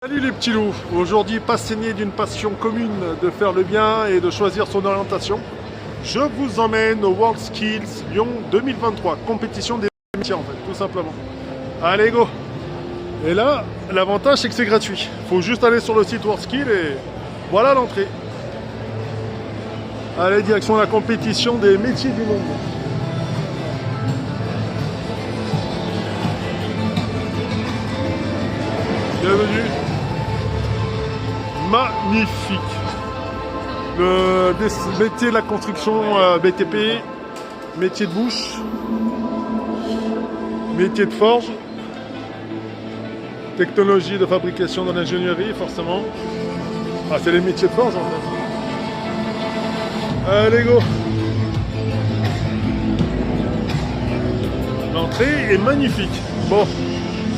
Salut les petits loups, aujourd'hui passionné d'une passion commune de faire le bien et de choisir son orientation, je vous emmène au World Skills Lyon 2023, compétition des métiers en fait, tout simplement. Allez go! Et là, l'avantage c'est que c'est gratuit, faut juste aller sur le site World Skills et voilà l'entrée. Allez, direction la compétition des métiers du monde. Bienvenue. Magnifique. Le métier de la construction BTP, métier de bouche, métier de forge, technologie de fabrication de l'ingénierie forcément. Ah, c'est les métiers de forge en fait. Allez go. L'entrée est magnifique. Bon,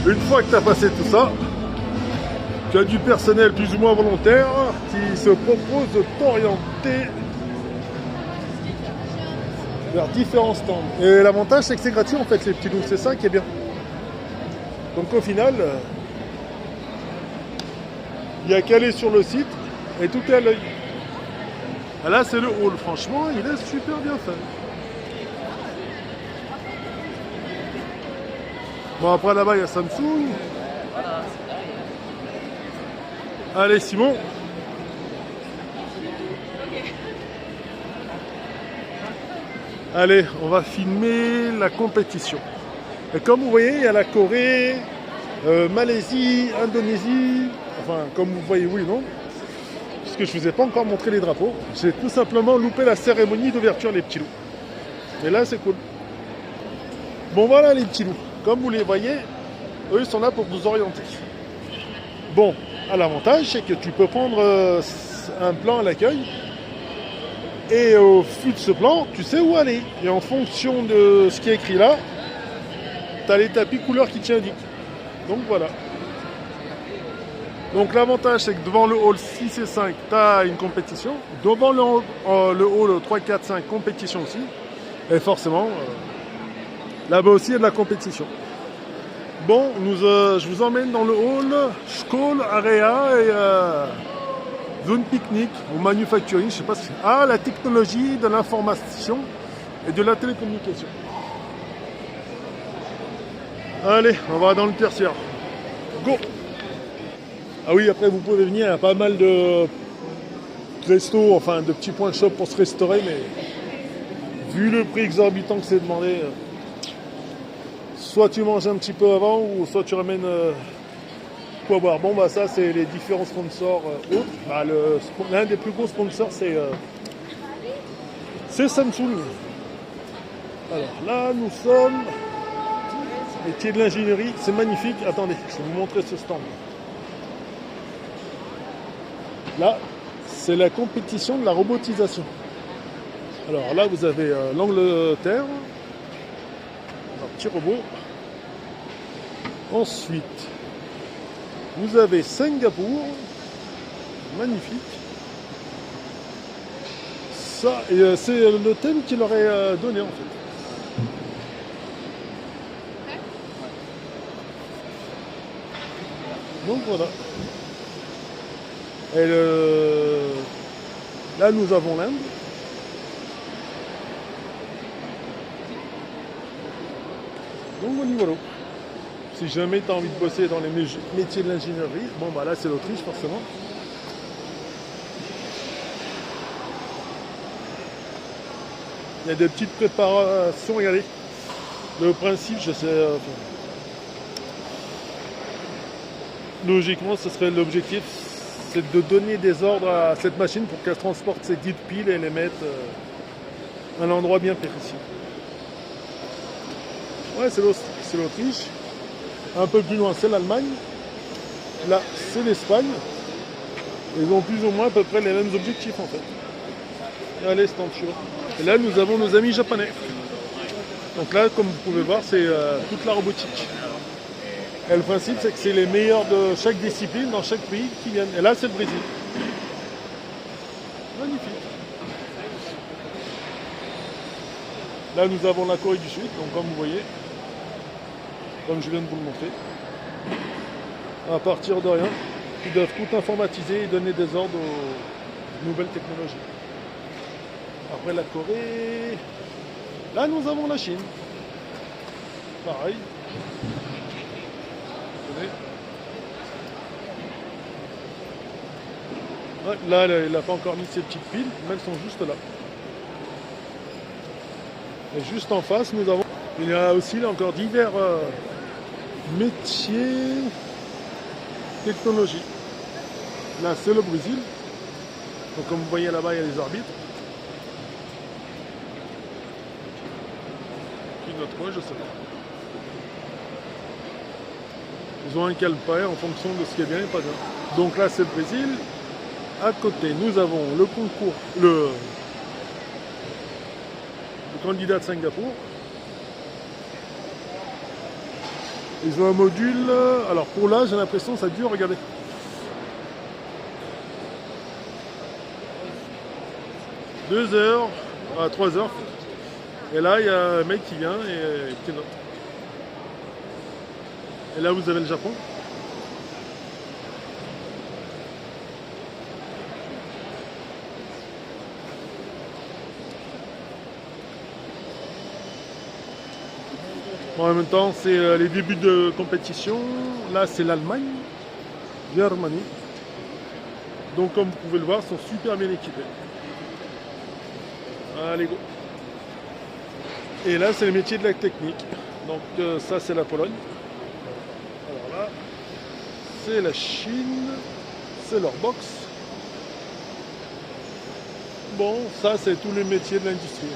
une fois que tu as passé tout ça, tu as du personnel plus ou moins volontaire qui se propose de t'orienter vers différents stands. Et l'avantage, c'est que c'est gratuit en fait, les petits loups. C'est ça qui est bien. Donc au final, il n'y a qu'à aller sur le site et tout est à l'œil. Là, c'est le hall. Franchement, il est super bien fait. Bon, après là-bas, il y a Samsung. Allez Simon. Allez, on va filmer la compétition. Et comme vous voyez, il y a la Corée, Malaisie, Indonésie. Enfin, comme vous voyez, oui, non. Parce que je ne vous ai pas encore montré les drapeaux. J'ai tout simplement loupé la cérémonie d'ouverture, les petits loups. Et là, c'est cool. Bon, voilà les petits loups. Comme vous les voyez, eux, ils sont là pour vous orienter. Bon. L'avantage, c'est que tu peux prendre un plan à l'accueil et au fil de ce plan, tu sais où aller. Et en fonction de ce qui est écrit là, tu as les tapis couleurs qui t'indiquent. Donc voilà. Donc l'avantage, c'est que devant le hall 6 et 5, tu as une compétition. Devant le hall 3, 4, 5, compétition aussi. Et forcément, là-bas aussi, il y a de la compétition. Bon, je vous emmène dans le hall School Area et zone pique-nique ou manufacturing, je sais pas si... Ah, la technologie de l'information et de la télécommunication. Allez, on va dans le tertiaire. Go! Ah oui, après vous pouvez venir, il y a pas mal de restos, enfin de petits points de shop pour se restaurer, mais vu le prix exorbitant que c'est demandé... Soit tu manges un petit peu avant, ou soit tu ramènes quoi boire. Bon, bah ça, c'est les différents sponsors autres. Bah, l'un des plus gros sponsors, c'est Samsung. Alors là, nous sommes... Métier de l'ingénierie, c'est magnifique. Attendez, je vais vous montrer ce stand. Là, c'est la compétition de la robotisation. Alors là, vous avez l'Angleterre. Un petit robot. Ensuite, vous avez Singapour, magnifique. Ça, c'est le thème qu'il leur est donné en fait. Donc voilà. Et là, nous avons l'Inde. Donc voilà. Si jamais tu as envie de bosser dans les métiers de l'ingénierie, bon bah là c'est l'Autriche forcément. Il y a des petites préparations, regardez. Le principe, je sais. Logiquement, ce serait l'objectif, c'est de donner des ordres à cette machine pour qu'elle transporte ces dites piles et les mette à un endroit bien précis. Ouais, c'est l'Autriche. Un peu plus loin, c'est l'Allemagne. Là, c'est l'Espagne. Ils ont plus ou moins à peu près les mêmes objectifs en fait. Allez, stand show. Et là, nous avons nos amis japonais. Donc là, comme vous pouvez voir, c'est toute la robotique. Et le principe, c'est que c'est les meilleurs de chaque discipline dans chaque pays qui viennent. Et là, c'est le Brésil. Magnifique. Là, nous avons la Corée du Sud. Donc, comme vous voyez, comme je viens de vous le montrer, à partir de rien, Ils doivent tout informatiser et donner des ordres aux nouvelles technologies. Après la Corée, là nous avons la Chine. Pareil. Ouais, là, il n'a pas encore mis ses petites piles, mais elles sont juste là. Et juste en face, nous avons... Il y a aussi là, encore divers métiers, technologies. Là, c'est le Brésil. Donc, comme vous voyez là-bas, il y a les arbitres. Puis notre coin, je sais pas. Ils ont un calepin en fonction de ce qui est bien et pas bien. Donc là, c'est le Brésil. À côté, nous avons le concours, le candidat de Singapour. Ils ont un module. Alors pour là, j'ai l'impression que ça dure, regardez. Deux heures à 3 heures. Et là, il y a un mec qui vient et qui note. Et là, vous avez le Japon. Bon, en même temps, c'est les débuts de compétition. Là, c'est l'Allemagne, Germany. Donc, comme vous pouvez le voir, ils sont super bien équipés. Allez, go. Et là, c'est les métiers de la technique. Donc, ça, c'est la Pologne. Alors là, c'est la Chine. C'est leur boxe. Bon, ça, c'est tous les métiers de l'industrie.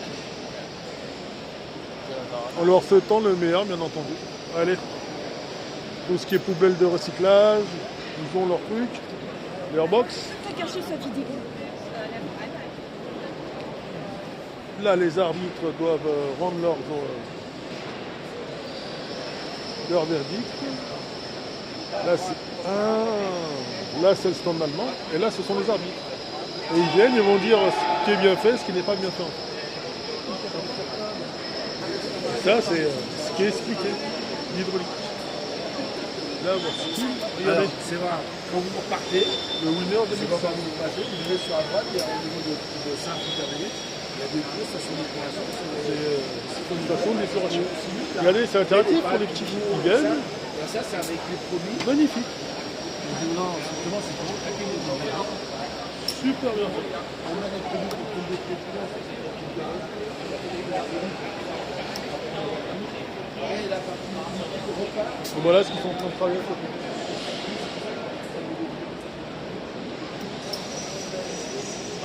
En leur souhaitant le meilleur, bien entendu. Allez, tout ce qui est poubelle de recyclage, ils ont leur truc, leur box. Là, les arbitres doivent rendre leur verdict. Là, c'est le stand allemand. Et là, ce sont les arbitres. Et ils viennent, ils vont dire ce qui est bien fait, ce qui n'est pas bien fait. Ça, c'est ce qui est expliqué, l'hydraulique. Là, voici. Alors, c'est vrai, quand vous repartez, Le winner de c'est pas comme vous passez, vous venez sur la droite, il y a au niveau de Saint-Peter-Bélis, il y a des grosses stations d'épuration. C'est une façon d'épuration. Regardez, c'est interactif pour les petits qui viennent. Ça, c'est avec les produits. Magnifique. Non, justement, c'est vraiment claqué les gens. Super bien fait. On a des produits pour prendre des produits. Voilà ce qu'ils sont en train de travailler à côté.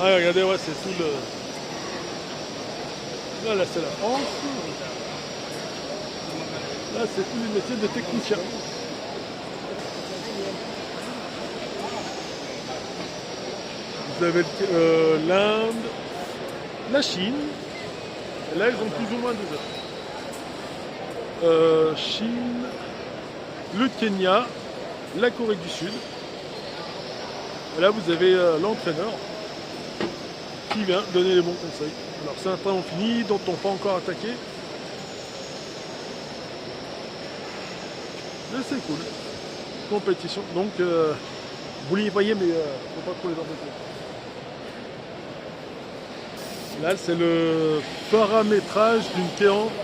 Ah, regardez, ouais, c'est tout le... Là, c'est la France. Là, c'est tous les métiers de technicien. Vous avez l'Inde, la Chine. Et là, ils ont plus ou moins 2 heures. Chine, le Kenya, la Corée du Sud. Et là, vous avez l'entraîneur qui vient donner les bons conseils. Alors, certains ont fini, d'autres n'ont pas encore attaqué. Mais c'est cool. Compétition. Donc, vous les voyez, mais faut pas trop les embêter. Là, c'est le paramétrage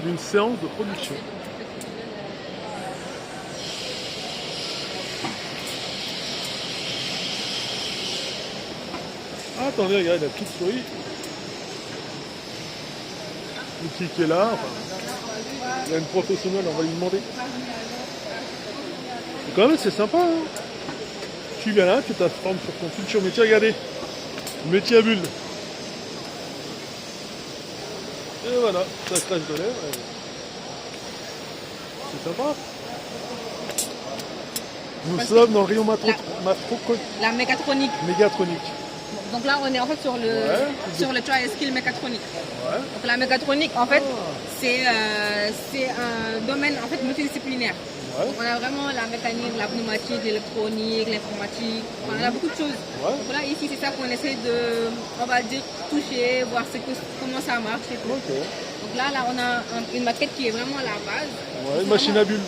d'une séance de production. Ah, attendez, regardez la petite souris. Qui est là. Enfin, il y a une professionnelle, on va lui demander. Et quand même, c'est sympa. Hein, tu viens là, tu t'informes sur ton futur métier. Regardez, métier à bulle. Et voilà, ça crache de l'air. C'est sympa. Nous sommes dans le rayon la mécatronique. Mégatronique. Donc là, on est en fait sur le tri-skill mécatronique. Ouais. Donc la mécatronique, en fait, c'est un domaine en fait multidisciplinaire. Ouais. Donc, on a vraiment la mécanique, la pneumatique, l'électronique, l'informatique. Enfin, on a beaucoup de choses. Ouais. Donc là, ici, c'est ça qu'on essaie de, on va dire, toucher, voir comment ça marche et tout. Ok. Donc là, on a une maquette qui est vraiment la base. Ouais, une machine à bulles.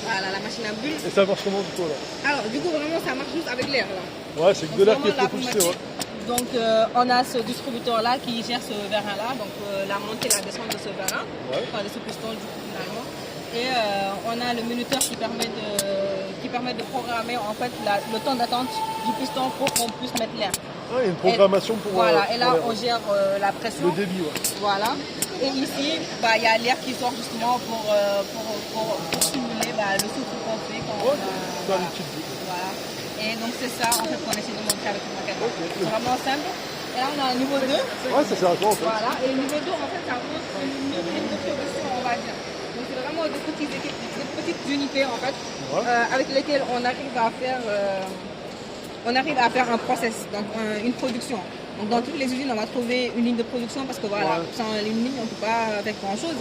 Voilà, la machine à bulles. Et ça marche comment du coup là? Alors, du coup, vraiment, ça marche juste avec l'air là. Ouais, c'est que Donc, de l'air qui est vraiment, la propulsé, ouais. Donc, on a ce distributeur-là qui gère ce vérin-là, donc la montée et la descente de ce vérin, Ouais. enfin de ce piston du coup finalement. Et on a le minuteur qui permet de programmer en fait le temps d'attente du piston pour qu'on puisse mettre l'air. Ah, il y a une programmation pour. Voilà, et pour là l'air. on gère la pression. Le débit, ouais. Voilà. Et ici, bah, il y a l'air qui sort justement pour stimuler le souffle qu'on fait quand Ouais, on a. dans les petites bulles. Voilà. Et donc c'est ça en fait qu'on essaie de montrer avec le maquette. C'est vraiment simple. Et là on a un niveau 2. Ouais, ça sert à quoi en fait? Voilà. Et le niveau 2 en fait ça montre une ligne de production on va dire. Donc c'est vraiment de petites unités en fait Ouais. avec lesquelles on arrive à faire un process, donc une production. Donc dans toutes les usines on va trouver une ligne de production parce que voilà, Ouais. sans une ligne on ne peut pas faire grand chose.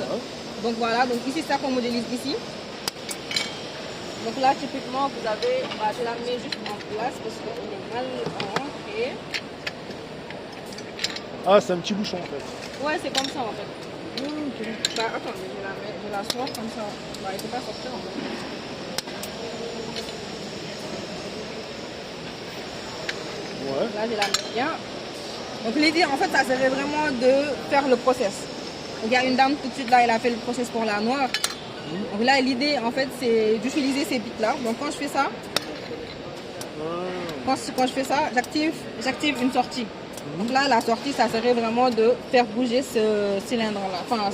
Donc voilà, donc ici c'est ça qu'on modélise ici. Donc là, typiquement, vous avez, je la mets juste en place parce qu'on est mal rentré. Ah, c'est un petit bouchon en fait. Ouais, c'est comme ça en fait. Bah, attendez, je la sors comme ça. Bah, il ne peut pas sortir en fait. Ouais. Là, je la mets bien. Donc l'idée, en fait, ça serait vraiment de faire le process. Donc il y a une dame tout de suite là, elle a fait le process pour la noire. Donc là, l'idée, en fait, c'est d'utiliser ces bits-là. Donc quand je fais ça, quand je fais ça, j'active une sortie. Donc là, la sortie, ça serait vraiment de faire bouger ce cylindre-là, enfin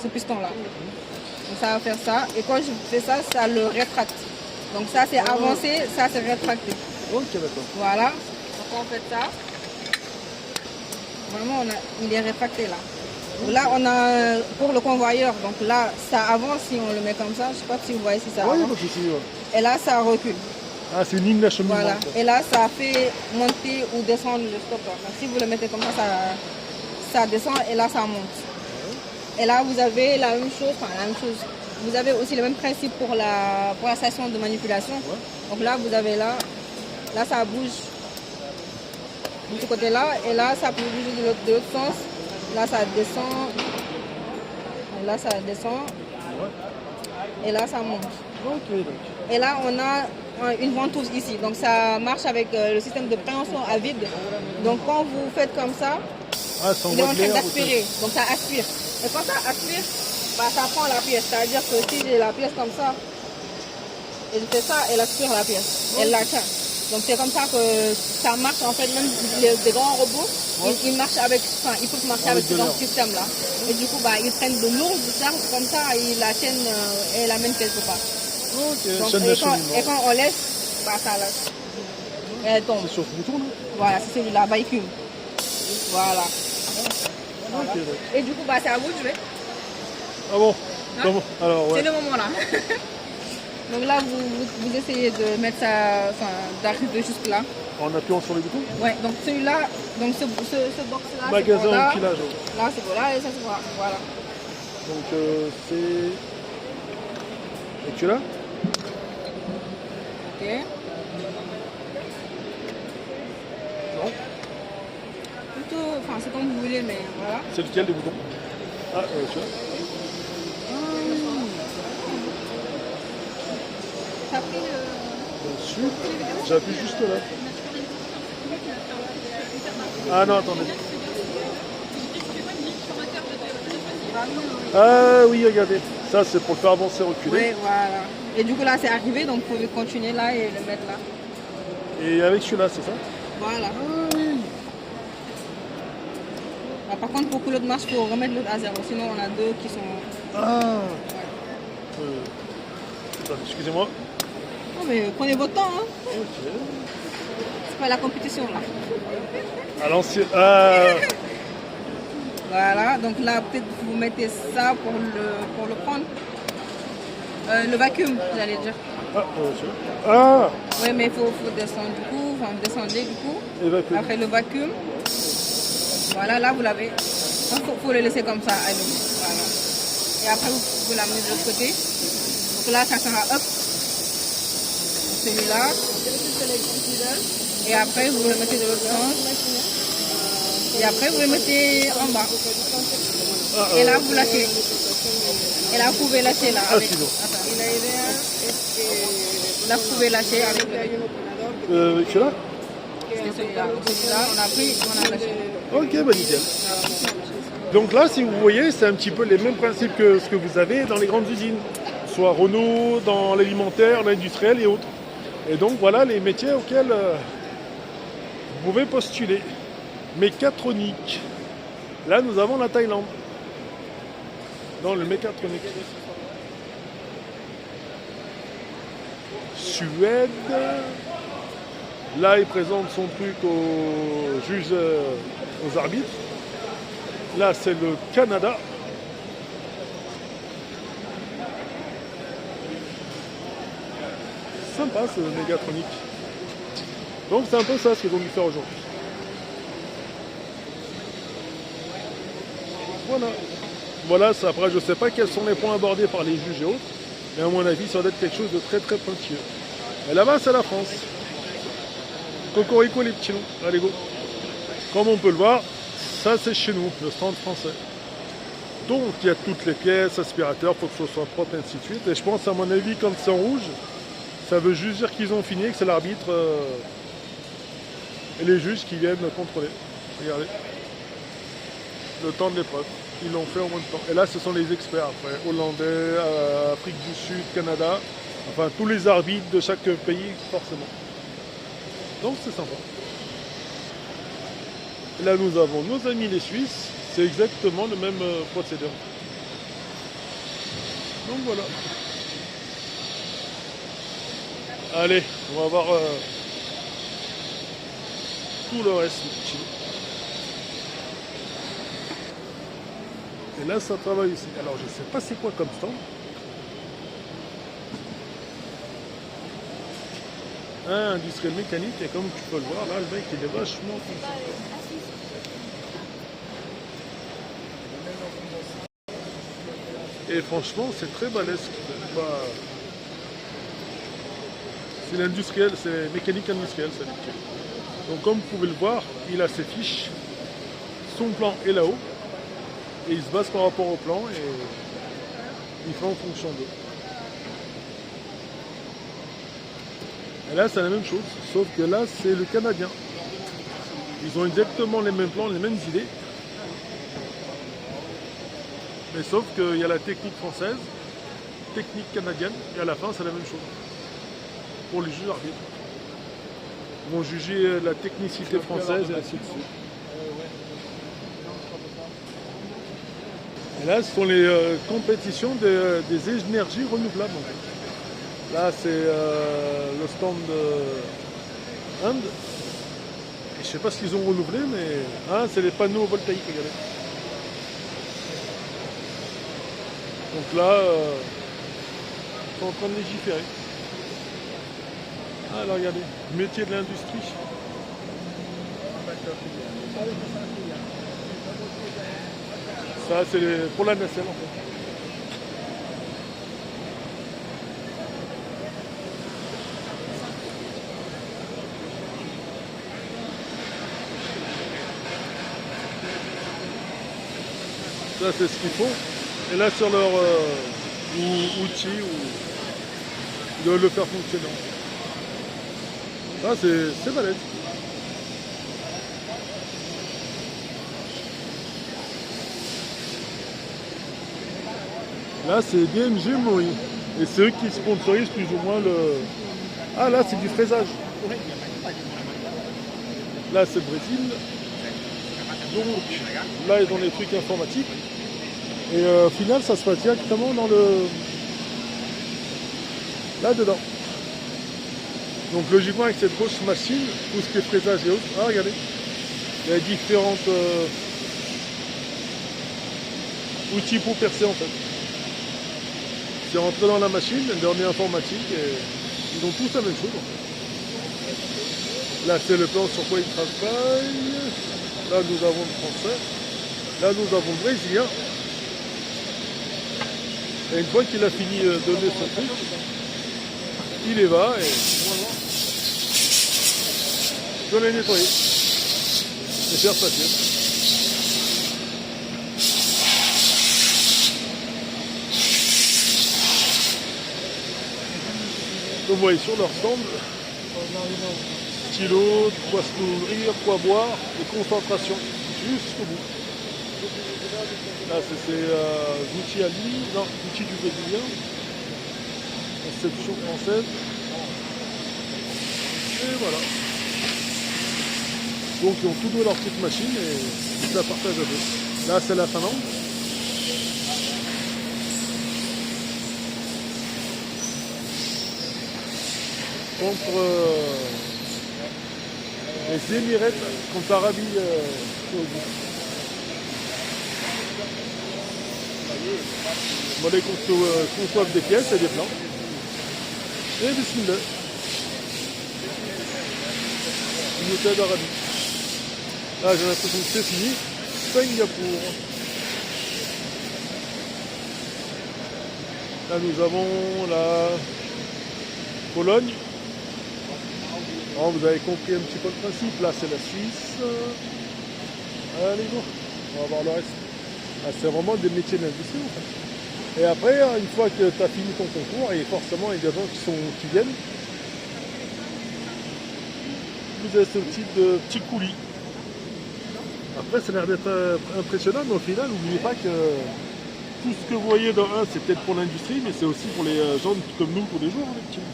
ce piston-là. Donc ça va faire ça. Et quand je fais ça, ça le rétracte. Donc ça, c'est avancé, ça, c'est rétracté. Ok, d'accord. Voilà. Donc on fait ça. Vraiment, il est rétracté là. Là, on a pour le convoyeur, donc là, ça avance si on le met comme ça. Je ne sais pas si vous voyez si ça Ouais, il y a avance. pas de souci, ouais. Et là, ça recule. Ah, c'est une ligne d'acheminement. Voilà. quoi. Et là, ça fait monter ou descendre le stopper. Donc, si vous le mettez comme ça, ça descend et là, ça monte. Et là, vous avez la même chose, Vous avez aussi le même principe pour la station de manipulation. Donc là, vous avez là, ça bouge de ce côté-là. Et là, ça peut bouger de l'autre sens. Là, ça descend. Et là, ça descend. Et là, ça monte. Ok, donc. Et là, on a une ventouse ici. Donc, ça marche avec le système de préhension à vide. Donc, quand vous faites comme ça, Ah, ça il est en envoie de train l'air. d'aspirer. Donc, ça aspire. Et quand ça aspire, ça prend la pièce. C'est-à-dire que si j'ai la pièce comme ça, et je fais ça, elle aspire la pièce. Elle la tient. Donc, c'est comme ça que ça marche. En fait, même des grands robots, ils marchent ils peuvent marcher avec ce genre de système-là. Et du coup, ils prennent de lourdes charges comme ça, ils la tiennent et l'amènent quelque part. Ok, Donc, chaîne d'acheminement. et quand on laisse, ça lâche. Et elle tombe. C'est sur ce bouton là? Voilà, c'est celui-là, vacuum. Voilà. Ok, donc. Et du coup, c'est à vous de jouer. Ah bon? Hein? Comment? Alors, ouais. C'est le moment là. Donc là, vous essayez de mettre ça, d'arriver jusque là. En appuyant sur les boutons? Ouais, donc celui-là, donc ce box-là, c'est Magasin pour là. empilage. Ouais. Là, c'est pour là et ça, c'est pour là. Voilà. Donc, c'est. Et tu l'as? Ok. Non? Plutôt, c'est comme vous voulez, mais voilà. C'est lequel des boutons? Ah, tu vois? T'as pris Dessus. J'appuie juste là. Ah non, attendez. Ah oui, regardez. Ça, c'est pour le faire avancer, reculer. Oui, voilà. Et du coup, là, c'est arrivé, donc vous pouvez continuer là et le mettre là. Et avec celui-là, c'est ça? Voilà. Ah oui. Par contre, pour que l'autre marche, il faut remettre l'autre à zéro. Sinon, on a deux qui sont... Ah. Ouais. Attendez, excusez-moi. Non, mais prenez votre temps, hein. Ok. C'est pas la compétition, là. À l'ancien. Ah. Voilà, donc là, peut-être vous mettez ça pour le prendre. Le vacuum, j'allais dire. Ah, ah. Oui, mais il faut descendre du coup, descendez du coup. Évacuer. Après le vacuum. Voilà, là, vous l'avez. Il faut le laisser comme ça, allez. Voilà. Et après, vous l'amenez de l'autre côté. Donc là, ça sera up. Celui-là. Et après, vous le mettez de l'autre sens. Et après, vous le mettez en bas. Et là, vous lâchez. Et là, vous pouvez lâcher là. Ah, avec- c'est bon. Attends. Y la idea es que la pouvez lâcher avec le Celui-là? C'est celui-là. Celui-là, on a pris, on a lâché. Ok, bah nickel. Donc là, si vous voyez, c'est un petit peu les mêmes principes que ce que vous avez dans les grandes usines. Soit Renault, dans l'alimentaire, l'industriel et autres. Et donc voilà les métiers auxquels vous pouvez postuler. Mécatronique. Là, nous avons la Thaïlande. Dans le mécatronique. Suède. Là, il présente son truc aux juges, aux arbitres. Là, c'est le Canada. Sympa ce mégatronique. Donc c'est un peu ça ce qu'ils ont dû faire aujourd'hui. Voilà. Voilà, ça, après je sais pas quels sont les points abordés par les juges et autres, mais à mon avis ça doit être quelque chose de très très pointilleux. Et là-bas c'est la France. Cocorico les petits loups. Allez go. Comme on peut le voir, ça c'est chez nous, le stand français. Donc il y a toutes les pièces, aspirateurs, il faut que ce soit propre et ainsi de suite. Et je pense à mon avis quand c'est en rouge, ça veut juste dire qu'ils ont fini et que c'est l'arbitre et les juges qui viennent contrôler. Regardez. Le temps de l'épreuve. Ils l'ont fait en moins de temps. Et là, ce sont les experts après. Hollandais, Afrique du Sud, Canada. Enfin, tous les arbitres de chaque pays, forcément. Donc, c'est sympa. Et là, nous avons nos amis les Suisses. C'est exactement le même procédé. Donc, voilà. Allez, on va voir tout le reste. Et là, ça travaille ici. Alors, je ne sais pas c'est quoi comme stand. Un industriel mécanique, et comme tu peux le voir, là, le mec, il est vachement concentré. Et franchement, c'est très balèze. C'est l'industriel, c'est mécanique industrielle, ça. Donc comme vous pouvez le voir, il a ses fiches, son plan est là-haut, et il se base par rapport au plan et il fait en fonction d'eux. Et là c'est la même chose, sauf que là c'est le Canadien. Ils ont exactement les mêmes plans, les mêmes idées. Mais sauf qu'il y a la technique française, technique canadienne, et à la fin c'est la même chose. Pour les juges arbitres. Ils vont juger la technicité française et ainsi de suite. Et là, ce sont les compétitions des énergies renouvelables. En fait. Là, c'est le stand Inde. Et je ne sais pas ce qu'ils ont renouvelé, mais c'est les panneaux voltaïques, regardez. Donc là, ils sont en train de légiférer. Ah là, regardez, métier de l'industrie. Ça, c'est pour la nacelle en fait. Ça, c'est ce qu'ils font. Et là, sur leur outil, de le faire fonctionner. Ça, c'est balèze. Là, c'est DMG Mori. Et c'est eux qui sponsorisent plus ou moins le... Ah, là, c'est du fraisage. Là, c'est le Brésil. Donc, là, ils ont les trucs informatiques. Et au final, ça se passe directement dans le... Là-dedans. Donc logiquement avec cette grosse machine, tout ce qui est fraisage et autres, regardez, il y a différents outils pour percer en fait. C'est rentré dans la machine, une dernière informatique, et ils ont tous la même chose en fait. Là c'est le plan sur quoi ils travaillent, là nous avons le français, là nous avons le brésilien. Et une fois qu'il a fini de donner son truc, il les va et voilà. Je vais les nettoyer et faire passer. Donc vous voyez sur leur stand, stylo, quoi se nourrir, quoi boire et concentration jusqu'au bout. Là c'est ces outils à lui, non, outils du Brésilien, conception française. Et voilà. Donc ils ont tout doué leur petite machine et ils la partagent à deux. Là c'est la Finlande. Contre les Émirats, contre l'Arabie Saoudite. Bon, les conçoivent des pièces et des plans. Et bismillah. Une hôtel d'Arabie. Là j'ai l'impression que c'est fini. Singapour. Là nous avons la Pologne. Alors, vous avez compris un petit peu le principe. Là c'est la Suisse. Allez go. On va voir le reste. Ah, c'est vraiment des métiers d'industrie en fait. Et après, une fois que tu as fini ton concours, et forcément il y a des gens qui viennent, vous avez ce type de petit coulis. Après ça a l'air d'être impressionnant, mais au final, n'oubliez pas que tout ce que vous voyez dans un, c'est peut-être pour l'industrie, mais c'est aussi pour les gens comme nous tous les jours, les petits.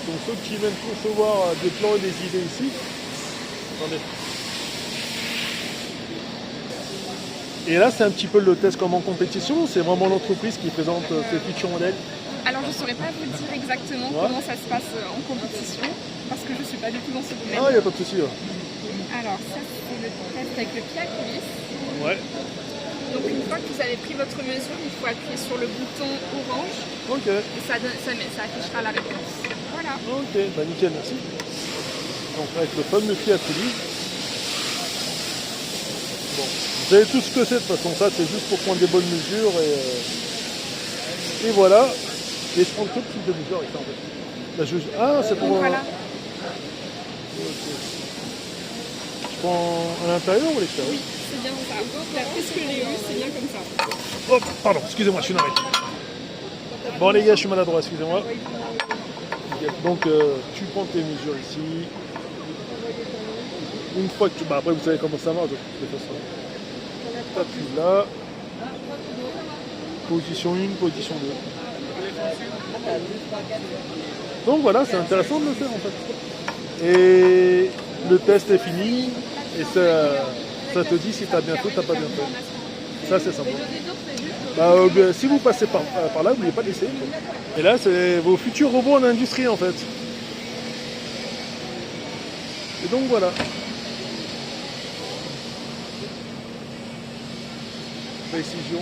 Donc ceux qui viennent concevoir des plans et des idées ici, attendez. Et là, c'est un petit peu le test comme en compétition, c'est vraiment l'entreprise qui présente ses futurs modèles. Alors, je ne saurais pas vous dire exactement comment ça se passe en compétition, parce que je ne suis pas du tout dans ce domaine. Ah, il n'y a pas de souci. Alors, ça, c'est le test avec le pied à coulisse. Ouais. Donc, une fois que vous avez pris votre mesure, il faut appuyer sur le bouton orange. Ok. Et ça affichera la réponse. Voilà. Ok, bah nickel, merci. Donc, avec le fameux pied à coulisse. Bon, vous savez tout ce que c'est de toute façon, ça c'est juste pour prendre des bonnes mesures et voilà. Et je prends quel type de mesure avec ça en fait. Là, ah, c'est pour. Donc, voilà. Okay. Je prends à l'intérieur ou à l'extérieur? Oui, c'est bien ça. D'après ce que j'ai eu, c'est bien comme ça. Hop, pardon, excusez-moi, je suis navré. Bon les gars, je suis maladroit, excusez-moi. Donc tu prends tes mesures ici. Une fois que tu. Bah après vous savez comment ça marche de toute façon. T'appuies là. Position 1, position 2. Donc voilà, c'est intéressant de le faire en fait. Et le test est fini. Et ça te dit si t'as bien fait ou t'as pas bien fait. Ça c'est sympa. Si vous passez par là, n'oubliez pas d'essayer. Et là, c'est vos futurs robots en industrie en fait. Et donc voilà. Précision.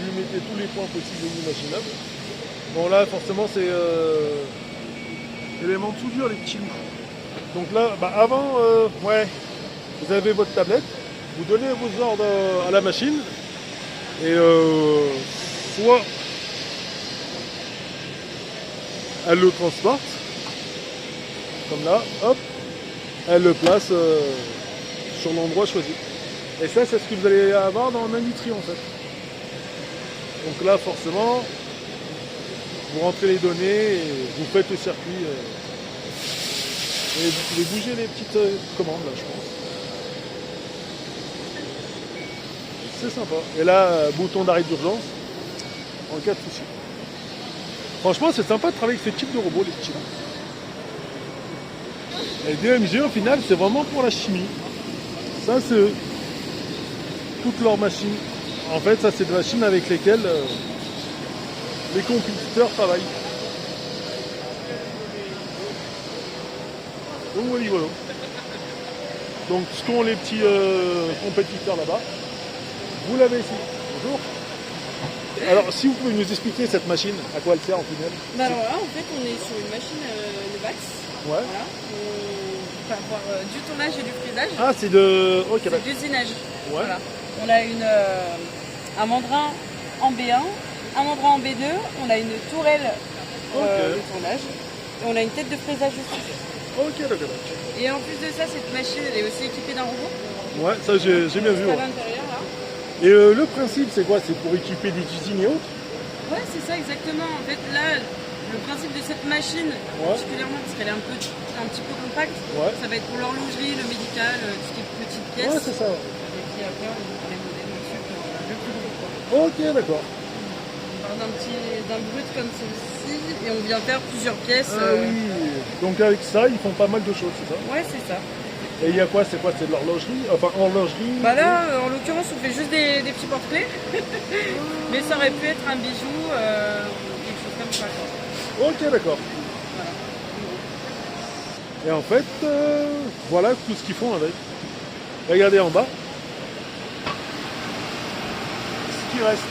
Lui mettez tous les points possibles et imaginables. Bon là, forcément, c'est élément de soudure les petits loups. Donc là, avant, vous avez votre tablette, vous donnez vos ordres à la machine et soit elle le transporte, comme là, hop, elle le place sur l'endroit choisi. Et ça, c'est ce que vous allez avoir dans l'industrie en fait. Donc là, forcément, vous rentrez les données et vous faites le circuit. Et vous pouvez bouger les petites commandes là, je pense. C'est sympa. Et là, bouton d'arrêt d'urgence en cas de souci. Franchement, c'est sympa de travailler avec ce type de robot, les petits. Et DMG, au final, c'est vraiment pour la chimie. Ça, c'est toutes leurs machines. En fait, ça, c'est des machines avec lesquelles les compétiteurs travaillent. Donc, voilà. Donc, ce qu'ont les petits compétiteurs là-bas, vous l'avez ici. Bonjour. Alors, si vous pouvez nous expliquer cette machine, à quoi elle sert en final? Alors là, en fait, on est sur une machine Levax. Ouais. Voilà. On peut avoir du tournage et du frisage. Ah, c'est de. Ok, C'est d'usinage. Ouais. Voilà. On a un mandrin en B1, un mandrin en B2, on a une tourelle de tournage et on a une tête de fraisage aussi. Ok, d'accord. Et en plus de ça, cette machine, elle est aussi équipée d'un robot. Ouais, ça j'ai bien vu. À Ouais. l'intérieur, là. Et le principe, c'est quoi? C'est pour équiper des usines et autres? Ouais, c'est ça exactement. En fait, là, le principe de cette machine, particulièrement parce qu'elle est un petit peu compacte, ça va être pour l'horlogerie, le médical, tout ce qui est petites pièces. Ouais, c'est ça. Et puis après, on va les modèles dessus pour le plus gros, quoi. Ok, d'accord. On part d'un brut comme celui-ci et on vient faire plusieurs pièces. Ah oui. Donc avec ça, ils font pas mal de choses, c'est ça? Ouais, c'est ça. Et il y a quoi? C'est quoi? C'est de l'horlogerie? Enfin, horlogerie? Bah là, en l'occurrence, on fait juste des petits porte-clés. Mais ça aurait pu être un bijou, quelque chose comme ça, quoi. Ok, d'accord. Voilà. Et en fait, voilà tout ce qu'ils font avec. Regardez en bas. Ce qui reste.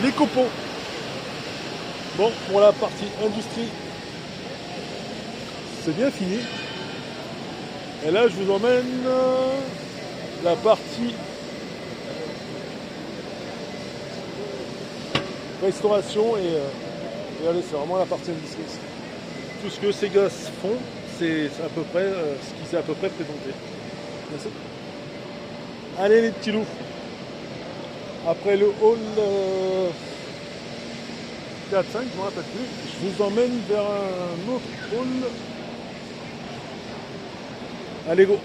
Les copeaux. Bon, pour la partie industrie, c'est bien fini. Et là, je vous emmène la partie restauration et regardez, c'est vraiment la partie industrie. Tout ce que ces gosses font, c'est à peu près ce qui s'est à peu près présenté. Merci. Allez les petits loups. Après le hall 4-5, je ne me rappelle plus, je vous emmène vers un autre hall. Allez go.